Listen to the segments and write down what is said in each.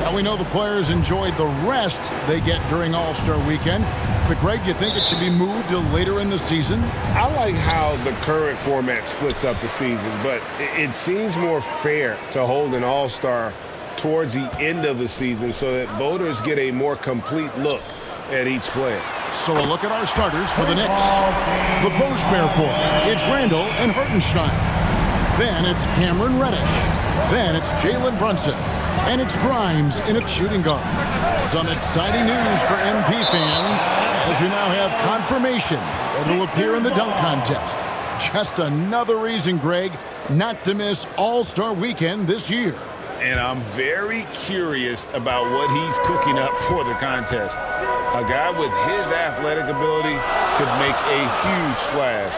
Now, we know the players enjoyed the rest they get during All-Star Weekend. But, Greg, you think it should be moved to later in the season? I like how the current format splits up the season, but it seems more fair to hold an All-Star towards the end of the season so that voters get a more complete look at each player. So a look at our starters for the Knicks. The post pair for it's Randall and Hartenstein. Then it's Cameron Reddish. Then it's Jalen Brunson. And it's Grimes in its shooting guard. Some exciting news for MP fans as we now have confirmation that will appear in the dunk contest. Just another reason, Greg, not to miss All-Star Weekend this year. And I'm very curious about what he's cooking up for the contest. A guy with his athletic ability could make a huge splash.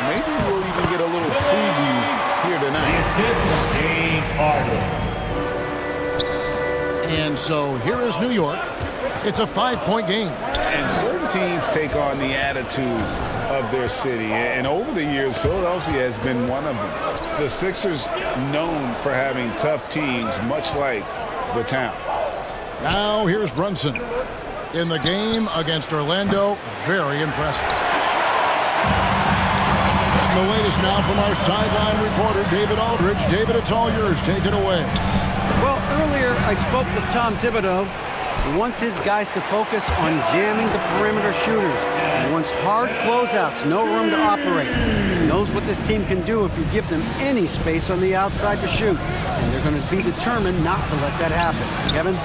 Maybe we'll even get a little preview here tonight. And so here is New York. It's a 5-point game. And certain teams take on the attitudes of their city. And over the years, Philadelphia has been one of them. The Sixers known for having tough teams, much like the town. Now here's Brunson. In the game against Orlando, very impressive. And the latest now from our sideline reporter, David Aldridge. David, it's all yours. Take it away. Well, earlier I spoke with Tom Thibodeau. He wants his guys to focus on jamming the perimeter shooters. He wants hard closeouts, no room to operate. He knows what this team can do if you give them any space on the outside to shoot. And they're going to be determined not to let that happen. Kevin?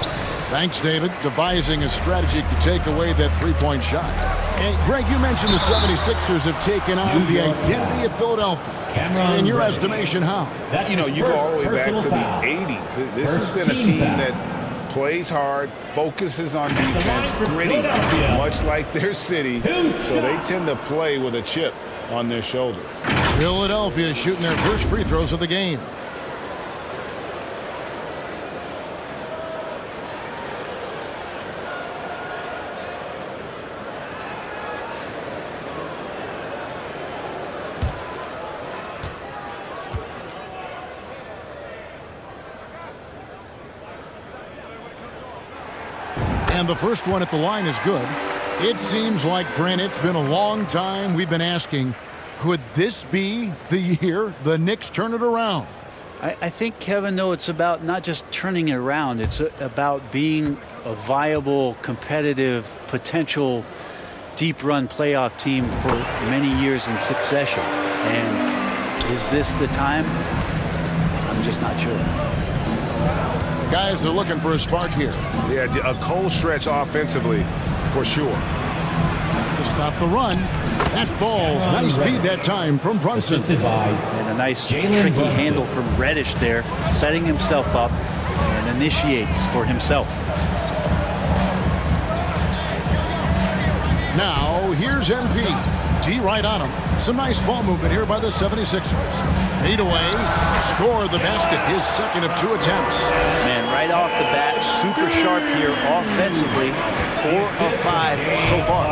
Thanks, David. Devising a strategy to take away that three-point shot. And Greg, you mentioned the 76ers have taken on the identity of Philadelphia. In your estimation, how? You know, you go all the way back to the 80s. This has been a team that plays hard, focuses on defense, gritty, much like their city. So they tend to play with a chip on their shoulder. Philadelphia shooting their first free throws of the game. And the first one at the line is good. It seems like, Brent, it's been a long time we've been asking, could this be the year the Knicks turn it around? I think, Kevin, though, it's about not just turning it around. It's about being a viable, competitive, potential deep-run playoff team for many years in succession. And is this the time? I'm just not sure. Guys are looking for a spark here. Yeah, a cold stretch offensively, for sure. To stop the run. That falls. Nice speed that time from Brunson. And a nice tricky handle from Reddish there, setting himself up and initiates for himself. Now, here's MP. D right on him. Some nice ball movement here by the 76ers. Fade away. Score the basket. His second of 2 attempts. Man, right off the bat, super sharp here offensively. 4 of 5 so far.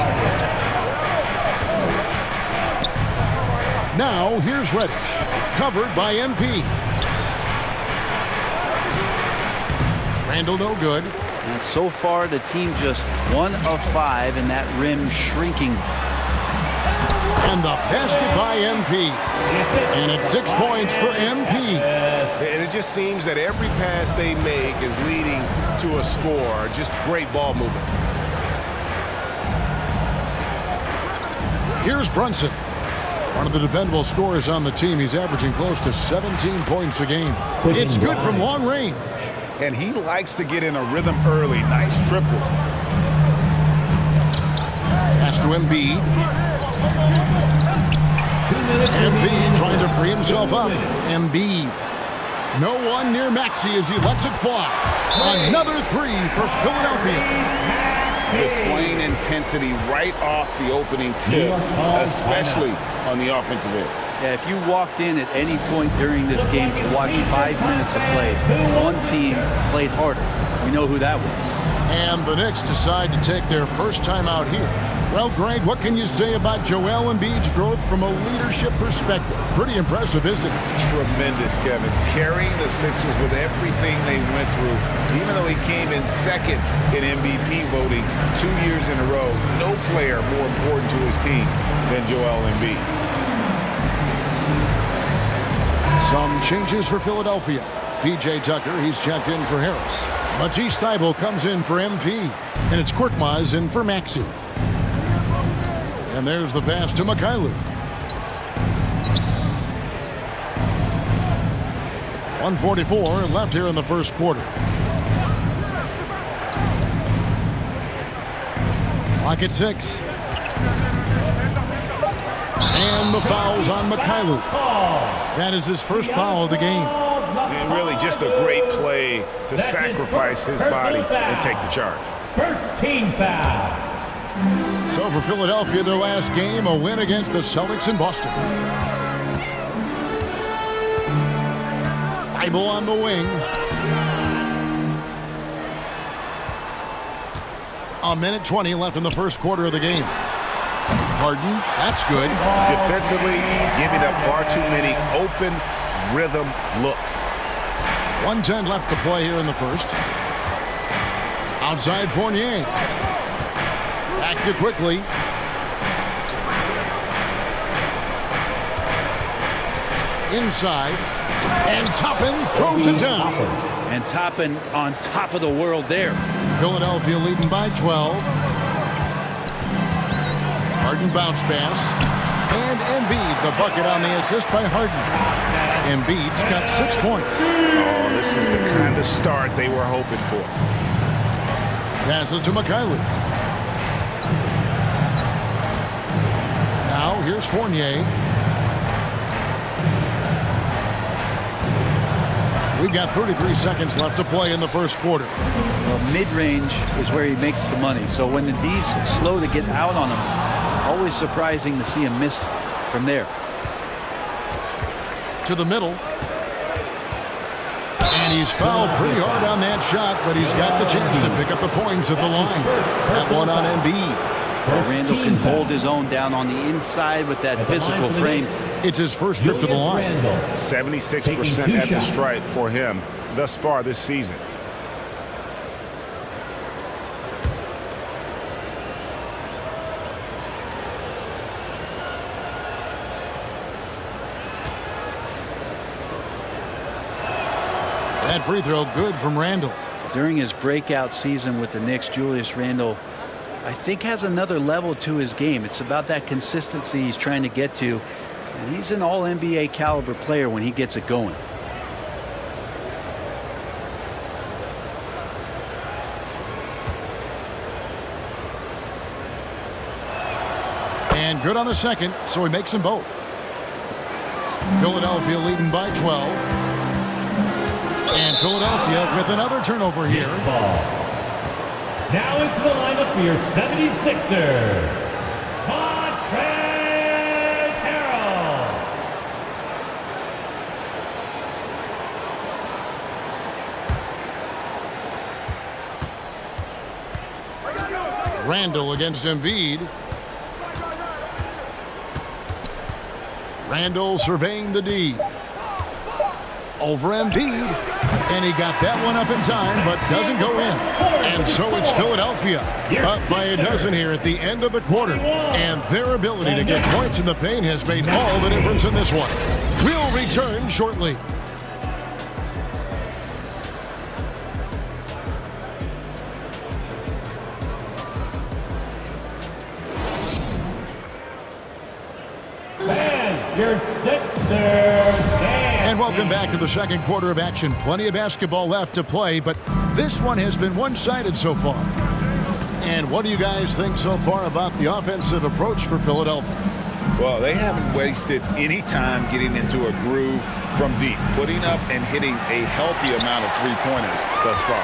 Now, here's Reddish. Covered by MP. Randall no good. And so far, the team just 1 of 5 and that rim shrinking. And the basket by MP. And it's 6 points for MP. And it just seems that every pass they make is leading to a score. Just great ball movement. Here's Brunson. One of the dependable scorers on the team. He's averaging close to 17 points a game. It's good from long range. And he likes to get in a rhythm early. Nice triple. Pass to Embiid. Embiid trying to free himself up. Embiid. No one near Maxey as he lets it fly. Another 3 for Philadelphia. Displaying intensity right off the opening tip, especially on the offensive end. Yeah, if you walked in at any point during this game to watch 5 minutes of play, one team played harder. We know who that was. And the Knicks decide to take their first time out here. Well, Greg, what can you say about Joel Embiid's growth from a leadership perspective? Pretty impressive, isn't it? Tremendous, Kevin. Carrying the Sixers with everything they went through, even though he came in second in MVP voting 2 years in a row. No player more important to his team than Joel Embiid. Some changes for Philadelphia. P.J. Tucker, he's checked in for Harris. Matisse Thybulle comes in for MP. And it's Korkmaz in for Maxey. And there's the pass to Mikhailuk. 1:44 left here in the first quarter. Clock at 6. And the foul's on Mikhailuk. That is his first foul of the game. And really just a great play to sacrifice his body and take the charge. First team foul. So for Philadelphia, their last game, a win against the Celtics in Boston. Thybulle on the wing. A minute 20 left in the first quarter of the game. Harden, that's good. Defensively, giving up far too many open rhythm looks. 1:10 left to play here in the first. Outside Fournier. Back to quickly. Inside. And Toppin throws it down. And Toppin on top of the world there. Philadelphia leading by 12. Harden bounce pass. And Embiid, the bucket on the assist by Harden. Embiid's got 6 points. Oh, this is the kind of start they were hoping for. Passes to Mikhailuk. Now here's Fournier. We've got 33 seconds left to play in the first quarter. Well, mid-range is where he makes the money. So when the D's slow to get out on him, always surprising to see him miss from there. To the middle. And he's fouled pretty hard on that shot, but he's got the chance to pick up the points at the line. That one on Embiid. Randall can hold his own down on the inside with that physical frame. It's his first trip to the line. 76% at the stripe for him thus far this season. That free throw good from Randall. During his breakout season with the Knicks, Julius Randle, I think, has another level to his game. It's about that consistency he's trying to get to. And he's an all-NBA caliber player when he gets it going. And good on the second, so he makes them both. Philadelphia leading by 12. And Philadelphia with another turnover here. Now into the lineup for your 76ers. Montrezl Harrell. Randall against Embiid. Randall surveying the D. Over Embiid. And he got that one up in time, but doesn't go in. And so it's Philadelphia up by a dozen here at the end of the quarter. And their ability to get points in the paint has made all the difference in this one. We'll return shortly. Your Sixers. And welcome back to the second quarter of action. Plenty of basketball left to play, but this one has been one-sided so far. And what do you guys think so far about the offensive approach for Philadelphia? Well, they haven't wasted any time getting into a groove from deep, putting up and hitting a healthy amount of three-pointers thus far.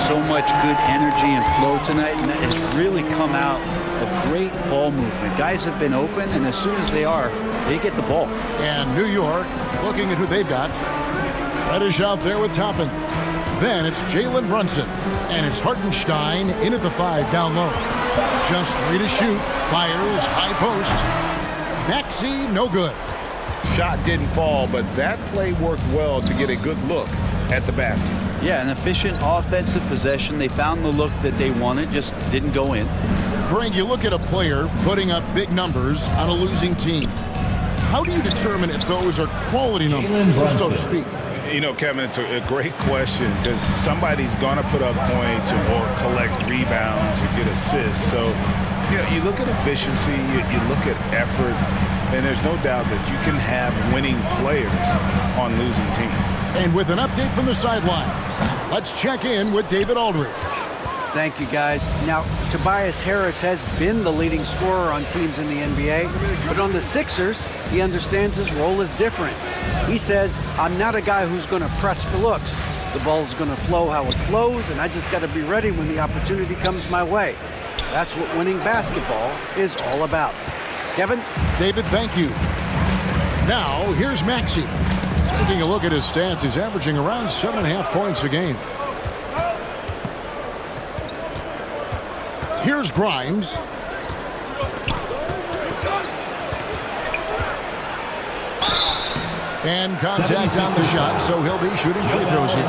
So much good energy and flow tonight, and it's really come out of great ball movement. Guys have been open, and as soon as they are, they get the ball. And New York, looking at who they've got. Reddish out there with Toppin. Then it's Jalen Brunson. And it's Hartenstein in at the 5 down low. Just 3 to shoot. Fires, high post. Maxey, no good. Shot didn't fall, but that play worked well to get a good look at the basket. Yeah, an efficient offensive possession. They found the look that they wanted, just didn't go in. Greg, you look at a player putting up big numbers on a losing team. How do you determine if those are quality numbers, so to speak? You know, Kevin, it's a great question because somebody's going to put up points or collect rebounds or get assists. So, you know, you look at efficiency, you look at effort, and there's no doubt that you can have winning players on losing teams. And with an update from the sidelines, let's check in with David Aldridge. Thank you, guys. Now, Tobias Harris has been the leading scorer on teams in the NBA, but on the Sixers, he understands his role is different. He says, I'm not a guy who's going to press for looks. The ball's going to flow how it flows, and I just got to be ready when the opportunity comes my way. That's what winning basketball is all about. Kevin? David, thank you. Now, here's Maxey. Taking a look at his stats, he's averaging around 7.5 points a game. Here's Grimes. And contact on the shot, so he'll be shooting free throws here.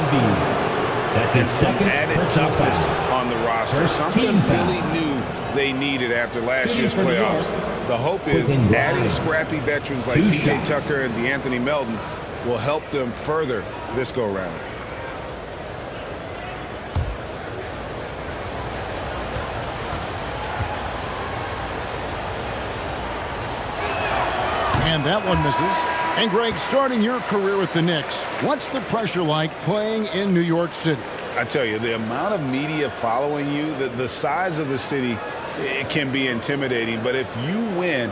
That's his second Added toughness on the roster, something Philly knew they needed after last year's playoffs. The hope is adding scrappy veterans like P.J. Tucker and DeAnthony Melton will help them further this go-round. And that one misses. And Greg, starting your career with the Knicks, what's the pressure like playing in New York City? I tell you, the amount of media following you, the size of the city, it can be intimidating. But if you win,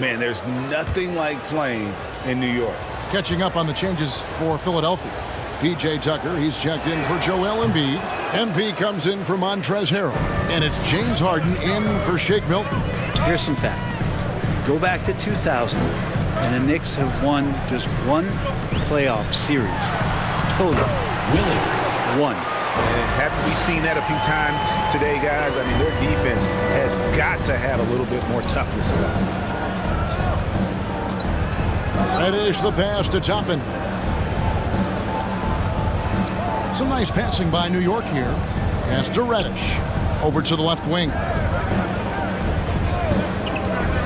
man, there's nothing like playing in New York. Catching up on the changes for Philadelphia. P.J. Tucker, he's checked in for Joel Embiid. MP comes in for Montrezl Harrell. And it's James Harden in for Shake Milton. Here's some facts. Go back to 2000, and the Knicks have won just one playoff series. Total. Willie. One. And haven't we seen that a few times today, guys? I mean, their defense has got to have a little bit more toughness about it. Reddish the pass to Toppin. Some nice passing by New York here. Pass to Reddish. Over to the left wing.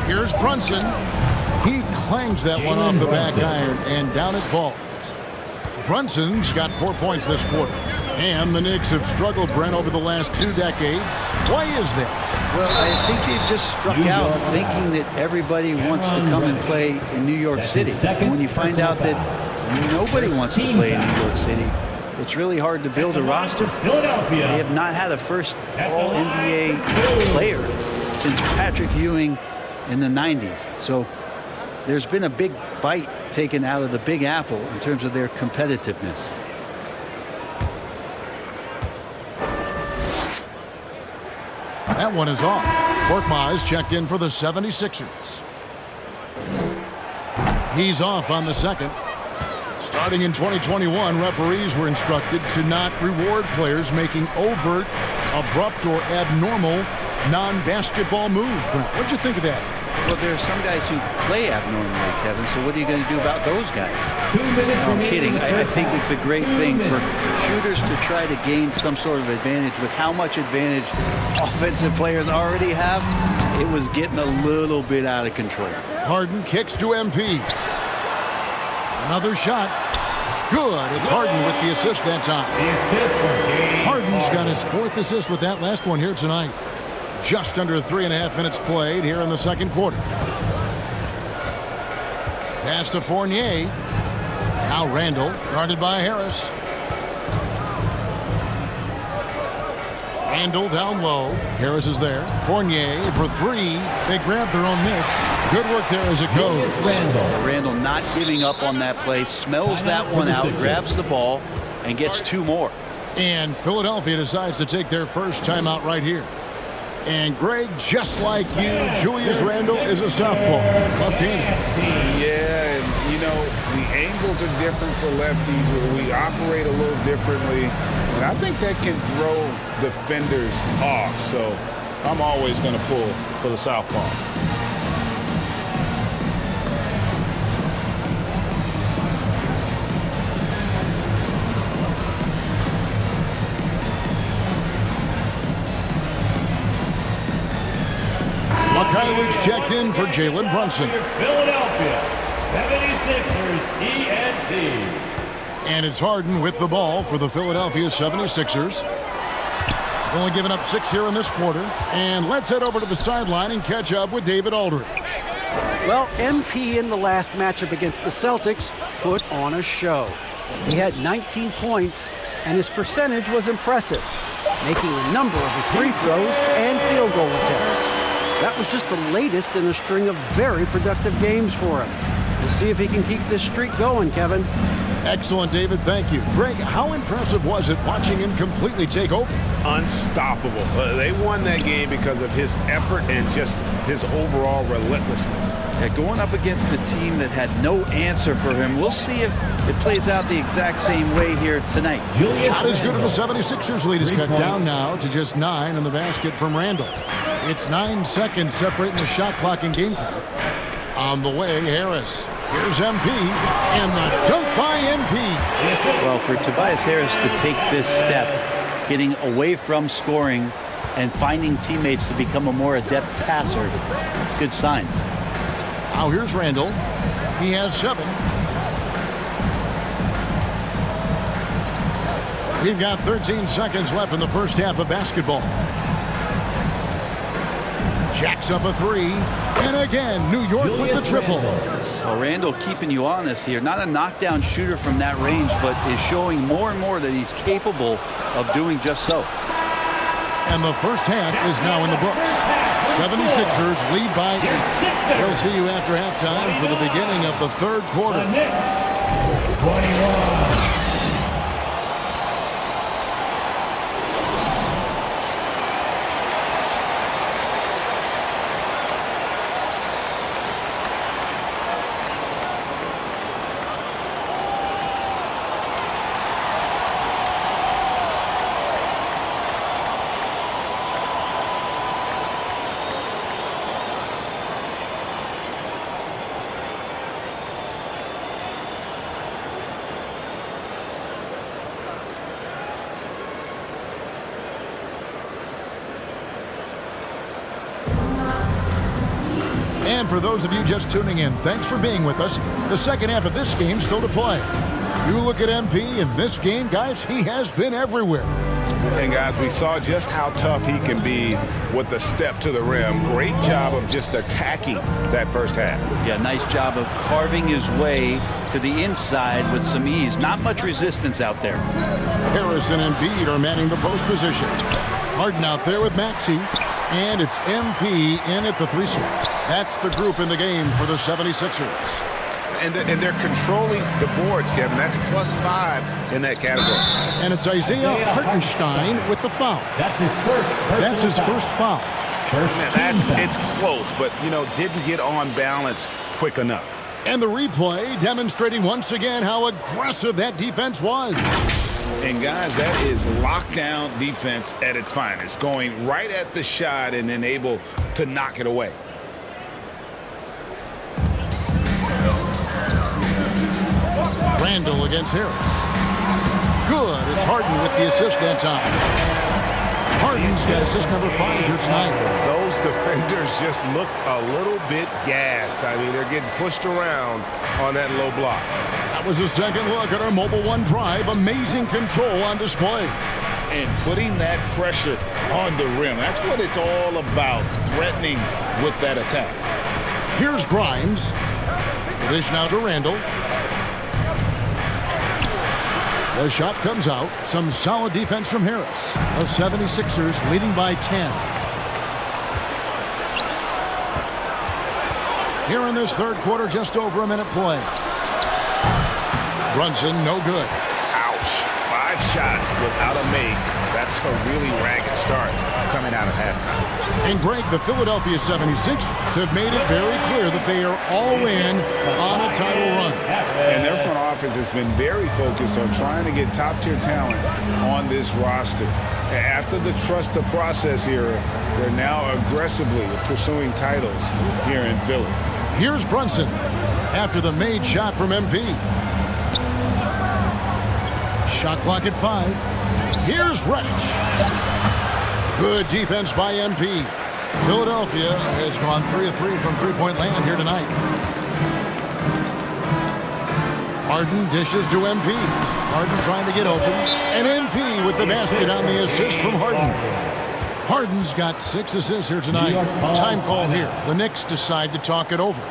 Here's Brunson. He clangs that one off the back iron, and down it falls. Brunson's got 4 points this quarter. And the Knicks have struggled, Brent, over the last 2 decades. Why is that? Well, I think they've just struck out thinking that everybody wants to come and play in New York City. And when you find out that nobody wants to play in New York City, it's really hard to build a roster. Philadelphia. They have not had a first All-NBA player since Patrick Ewing in the 90s. So there's been a big bite taken out of the Big Apple in terms of their competitiveness. That one is off. Korkmaz checked in for the 76ers. He's off on the second. Starting in 2021, referees were instructed to not reward players making overt, abrupt, or abnormal non-basketball moves. Brent, what'd you think of that? Well, there are some guys who play abnormally, Kevin, so what are you going to do about those guys? 2 minutes No, I'm remaining. kidding. I think it's a great thing for shooters to try to gain some sort of advantage. With how much advantage offensive players already have, it was getting a little bit out of control. Harden kicks to MP. Another shot. Good. It's Harden with the assist that time. The assist for James Harden's got Harden. his 4th assist with that last one here tonight. Just under 3.5 minutes played here in the second quarter. Pass to Fournier. Now Randall, guarded by Harris. Randall down low. Harris is there. Fournier for 3. They grab their own miss. Good work there as it goes. Randall. Randall not giving up on that play, smells that one out, grabs the ball, and gets 2 more. And Philadelphia decides to take their first timeout right here. And Greg, just like you, Julius Randle is a southpaw, left-handed. Yeah, and you know, the angles are different for lefties. We operate a little differently. And I think that can throw defenders off. So I'm always going to pull for the southpaw. Mikhail's checked in for Jalen Brunson. Philadelphia 76ers ENT. And it's Harden with the ball for the Philadelphia 76ers. Only giving up 6 here in this quarter. And let's head over to the sideline and catch up with David Aldridge. Well, MP in the last matchup against the Celtics put on a show. He had 19 points, and his percentage was impressive, making a number of his free throws and field goal attempts. That was just the latest in a string of very productive games for him. We'll see if he can keep this streak going, Kevin. Excellent, David. Thank you. Greg, how impressive was it watching him completely take over? Unstoppable. They won that game because of his effort and just his overall relentlessness. Yeah, going up against a team that had no answer for him. We'll see if it plays out the exact same way here tonight. Shot is good, and the 76ers lead is cut down now to just 9 in the basket from Randle. It's 9 seconds separating the shot clock and game clock. On the wing, Harris. Here's MP, and the dunk by MP. Well, for Tobias Harris to take this step, getting away from scoring and finding teammates to become a more adept passer, it's good signs. Now here's Randle. He has 7. We've got 13 seconds left in the first half of basketball. Jacks up a 3, and again, New York with the triple. Well, Randle keeping you honest here. Not a knockdown shooter from that range, but is showing more and more that he's capable of doing just so. And the first half is now in the books. 76ers lead by 8. We'll see you after halftime for the beginning of the third quarter. 21. And for those of you just tuning in, thanks for being with us. The second half of this game still to play. You look at MP in this game, guys, he has been everywhere. And guys, we saw just how tough he can be with the step to the rim. Great job of just attacking that first half. Yeah, nice job of carving his way to the inside with some ease. Not much resistance out there. Harris and Embiid are manning the post position. Harden out there with Maxey. And it's MP in at the 3 slot. That's the group in the game for the 76ers. And they're controlling the boards, Kevin. That's +5 in that category. And it's Isaiah Hartenstein with the foul. That's his first foul. It's close, but, you know, didn't get on balance quick enough. And the replay demonstrating once again how aggressive that defense was. And, guys, that is lockdown defense at its finest, going right at the shot and then able to knock it away. Randle against Harris. Good. It's Harden with the assist that time. Harden's got assist number 5 here tonight. Those defenders just look a little bit gassed. I mean, they're getting pushed around on that low block. That was a second look at our Mobile One drive. Amazing control on display. And putting that pressure on the rim. That's what it's all about, threatening with that attack. Here's Grimes. The dish now to Randle. The shot comes out. Some solid defense from Harris. The 76ers leading by 10. Here in this third quarter, just over a minute play. Brunson, no good. Ouch. 5 shots without a make. That's a really ragged start coming out of halftime. And Greg, the Philadelphia 76ers have made it very clear that they are all in on a title run. And their front office has been very focused on trying to get top-tier talent on this roster. After the trust the process era, they're now aggressively pursuing titles here in Philly. Here's Brunson after the made shot from MP. Shot clock at 5. Here's Reddish. Good defense by MP. Philadelphia has gone 3 of 3 from three-point land here tonight. Harden dishes to MP. Harden trying to get open. And MP with the basket on the assist from Harden. Harden's got 6 assists here tonight. Time call here. The Knicks decide to talk it over.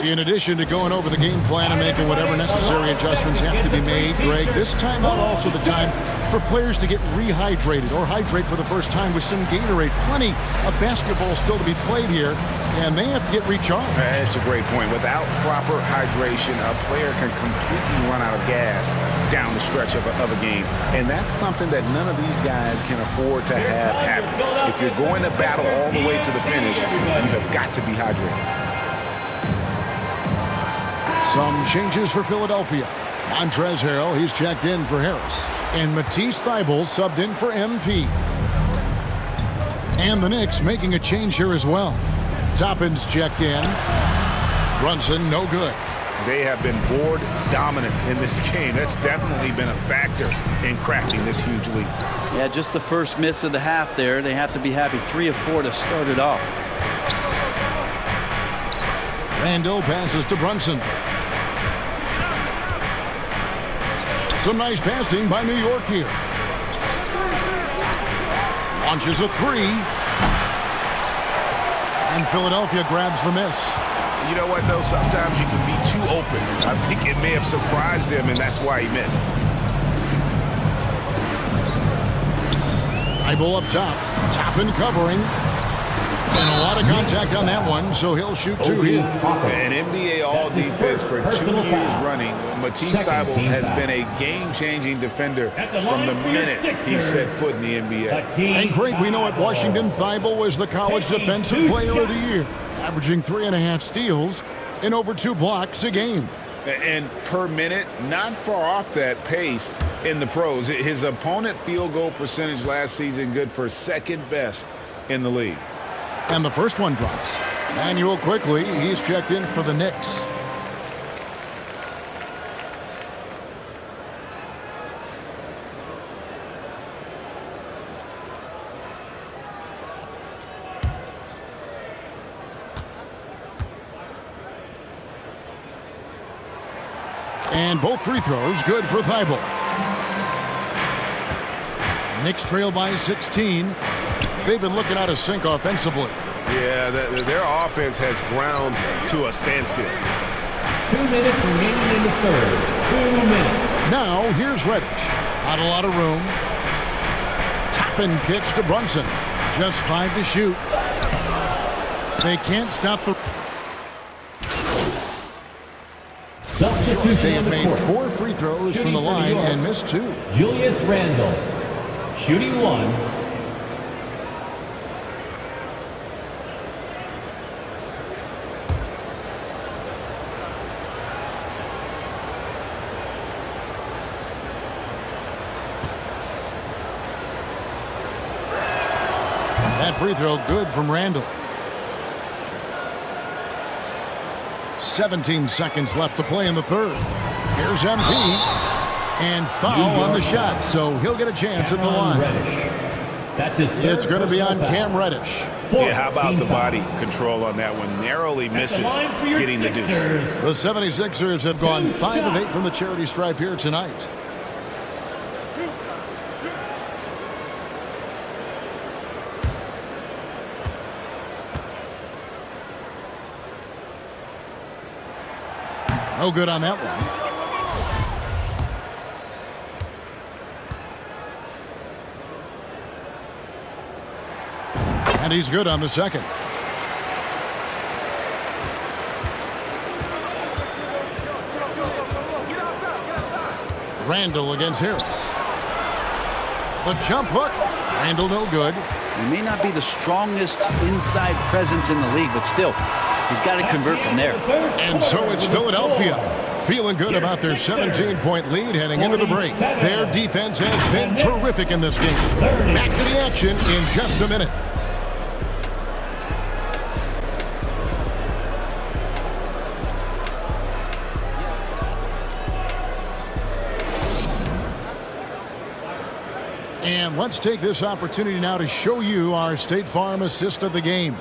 In addition to going over the game plan and making whatever necessary adjustments have to be made, Greg, this timeout also the time for players to get rehydrated or hydrate for the first time with some Gatorade. Plenty of basketball still to be played here, and they have to get recharged. That's a great point. Without proper hydration, a player can completely run out of gas down the stretch of a game. And that's something that none of these guys can afford to have happen. If you're going to battle all the way to the finish, you have got to be hydrated. Some changes for Philadelphia. Montrezl Harrell, he's checked in for Harris. And Matisse Thybulle subbed in for MP. And the Knicks making a change here as well. Toppin's checked in. Brunson, no good. They have been board dominant in this game. That's definitely been a factor in crafting this huge lead. Yeah, just the first miss of the half there. They have to be happy. 3 of 4 to start it off. Randall passes to Brunson. Some nice passing by New York here. Launches a 3. And Philadelphia grabs the miss. You know what, though? Sometimes you can be too open. I think it may have surprised him, and that's why he missed. Thybulle up top. Toppin covering. And a lot of contact on that one, so he'll shoot 2 here. An NBA All-Defense for 2 years running. Matisse Thybulle has been a game-changing defender from the minute he set foot in the NBA. And Greg, we know at Washington, Thybulle was the College Defensive Player of the Year, averaging 3.5 steals and over 2 blocks a game. And per minute, not far off that pace in the pros. His opponent field goal percentage last season good for second best in the league. And the first one drops. Manuel quickly, he's checked in for the Knicks. And both free throws good for Thybulle. Knicks trail by 16. They've been looking out of sync offensively. Yeah, their offense has ground to a standstill. 2 minutes remaining in the third. 2 minutes. Now, here's Reddish. Not a lot of room. Toppin pitch to Brunson. Just 5 to shoot. They can't stop the... Substitution They have on the made court. 4 free throws from the line and missed 2. Julius Randle. Shooting 1. That free throw good from Randall. 17 seconds left to play in the third. Here's MP. And foul on the shot, so he'll get a chance at the line. That's his third. It's going to be on Cam Reddish. Yeah, how about the body control on that one? Narrowly misses getting the deuce. The 76ers have gone 5 of 8 from the charity stripe here tonight. No good on that one. And he's good on the second. Randall against Harris. The jump hook. Randall no good. He may not be the strongest inside presence in the league, but still, he's got to convert from there. And so it's Philadelphia feeling good about their 17-point lead heading into the break. Their defense has been terrific in this game. Back to the action in just a minute. And let's take this opportunity now to show you our State Farm assist of the game.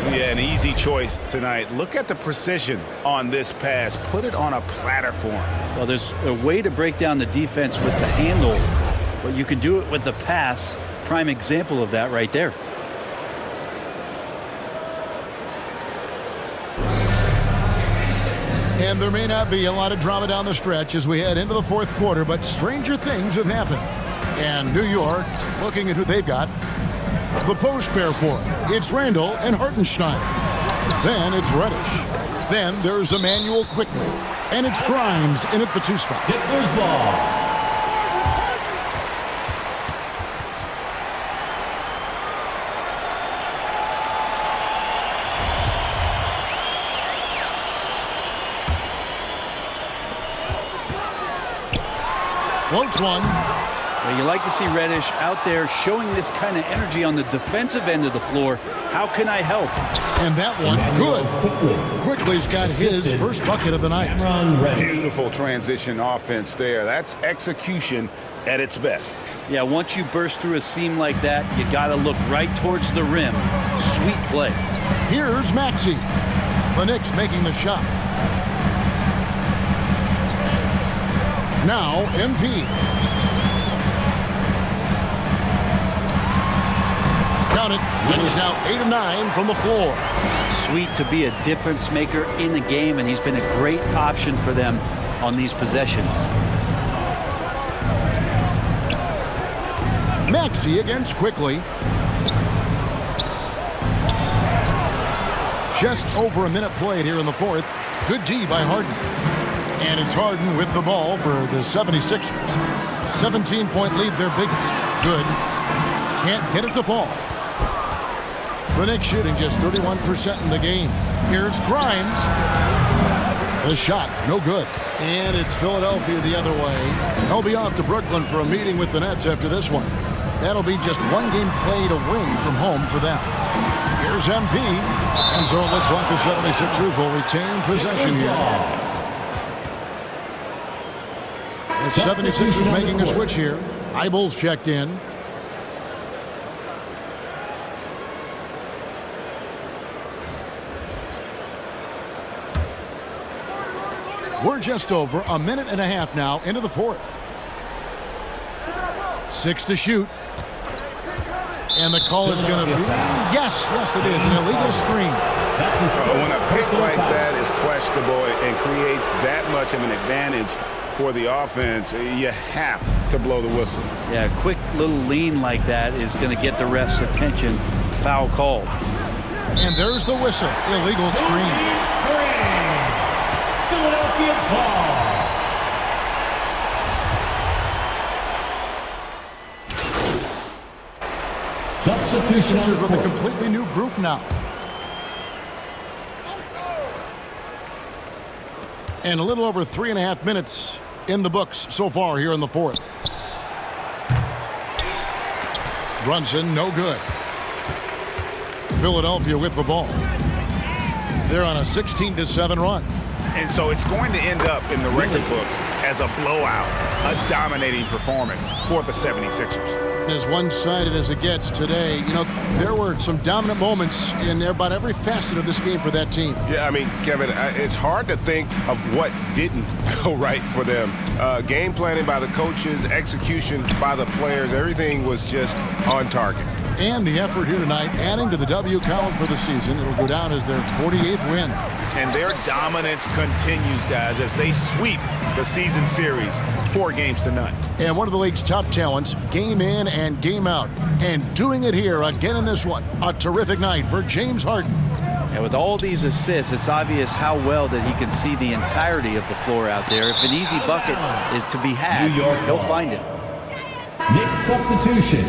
Yeah, an easy choice tonight. Look at the precision on this pass. Put it on a platter for him. Well, there's a way to break down the defense with the handle, but you can do it with the pass. Prime example of that right there. And there may not be a lot of drama down the stretch as we head into the fourth quarter, but stranger things have happened. And New York, looking at who they've got, the post pair for it. It's Randall and Hartenstein. Then it's Reddish. Then there's Emmanuel quickly. And it's Grimes in at the 2 spot. Sixers ball. Floats one. Well, you like to see Reddish out there showing this kind of energy on the defensive end of the floor. How can I help? And that one, good. Quickly's got his first bucket of the night. Beautiful transition offense there. That's execution at its best. Yeah, once you burst through a seam like that, you got to look right towards the rim. Sweet play. Here's Maxey. The Knicks making the shot. Now MP. Count it. And he's now 8 of 9 from the floor. Sweet to be a difference maker in the game, and he's been a great option for them on these possessions. Maxey against Quickly. Just over a minute played here in the fourth. Good D by Harden. And it's Harden with the ball for the 76ers. 17-point lead, their biggest. Good. Can't get it to fall. The Knicks shooting just 31% in the game. Here's Grimes. The shot, no good. And it's Philadelphia the other way. They'll be off to Brooklyn for a meeting with the Nets after this one. That'll be just one game played away from home for them. Here's MP. And so it looks like the 76ers will retain possession here. The 76ers making a switch here. Eibel's checked in. We're just over a minute and a half now into the fourth. 6 to shoot. And the call is going to be, yes, it is, an illegal screen. When a pick like that is questionable and creates that much of an advantage for the offense, you have to blow the whistle. Yeah, a quick little lean like that is going to get the ref's attention. Foul called. And there's the whistle. Illegal screen. Philadelphia ball. Substitution Sixers with a completely new group now. And a little over 3.5 minutes in the books so far here in the fourth. Brunson, no good. Philadelphia with the ball. They're on a 16-7 run. And so it's going to end up in the record books as a blowout, a dominating performance for the 76ers. As one-sided as it gets today, you know, there were some dominant moments in about every facet of this game for that team. Yeah, I mean, Kevin, it's hard to think of what didn't go right for them. Game planning by the coaches, execution by the players, everything was just on target. And the effort here tonight, adding to the W count for the season. It'll go down as their 48th win. And their dominance continues, guys, as they sweep the season series 4 games to none. And one of the league's top talents, game in and game out. And doing it here again in this one. A terrific night for James Harden. And with all these assists, it's obvious how well that he can see the entirety of the floor out there. If an easy bucket is to be had, he'll find it. Next substitution,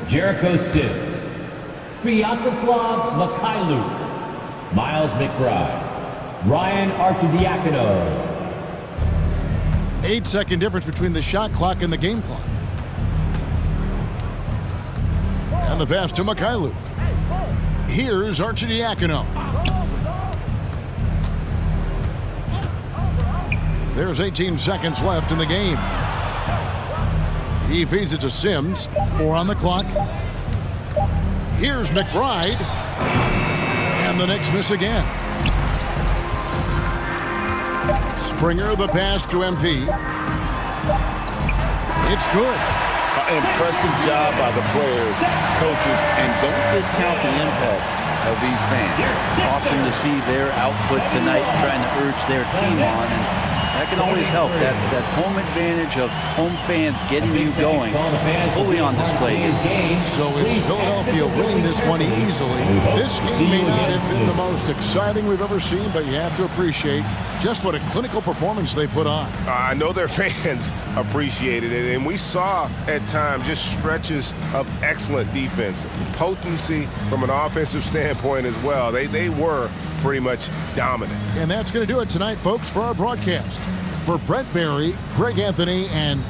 Jericho Sims, Sviatoslav Mikhailuk, Miles McBride, Ryan Archidiakono. 8-second difference between the shot clock and the game clock. And the pass to Mikhailuk. Here's Archidiakono. There's 18 seconds left in the game. He feeds it to Sims. 4 on the clock. Here's McBride. And the Knicks miss again. Springer, the pass to MP. It's good. Impressive job by the players, coaches, and don't discount the impact of these fans. Awesome to see their output tonight, trying to urge their team on, and that can always help. That home advantage of home fans getting you going, fully on display. So it's Philadelphia winning this one easily. This game may not have been the most exciting we've ever seen, but you have to appreciate just what a clinical performance they put on. I know their fans appreciated it, and we saw at times just stretches of excellent defense, potency from an offensive standpoint as well. They were pretty much dominant. And that's going to do it tonight, folks, for our broadcast. For Brett Barry, Greg Anthony, and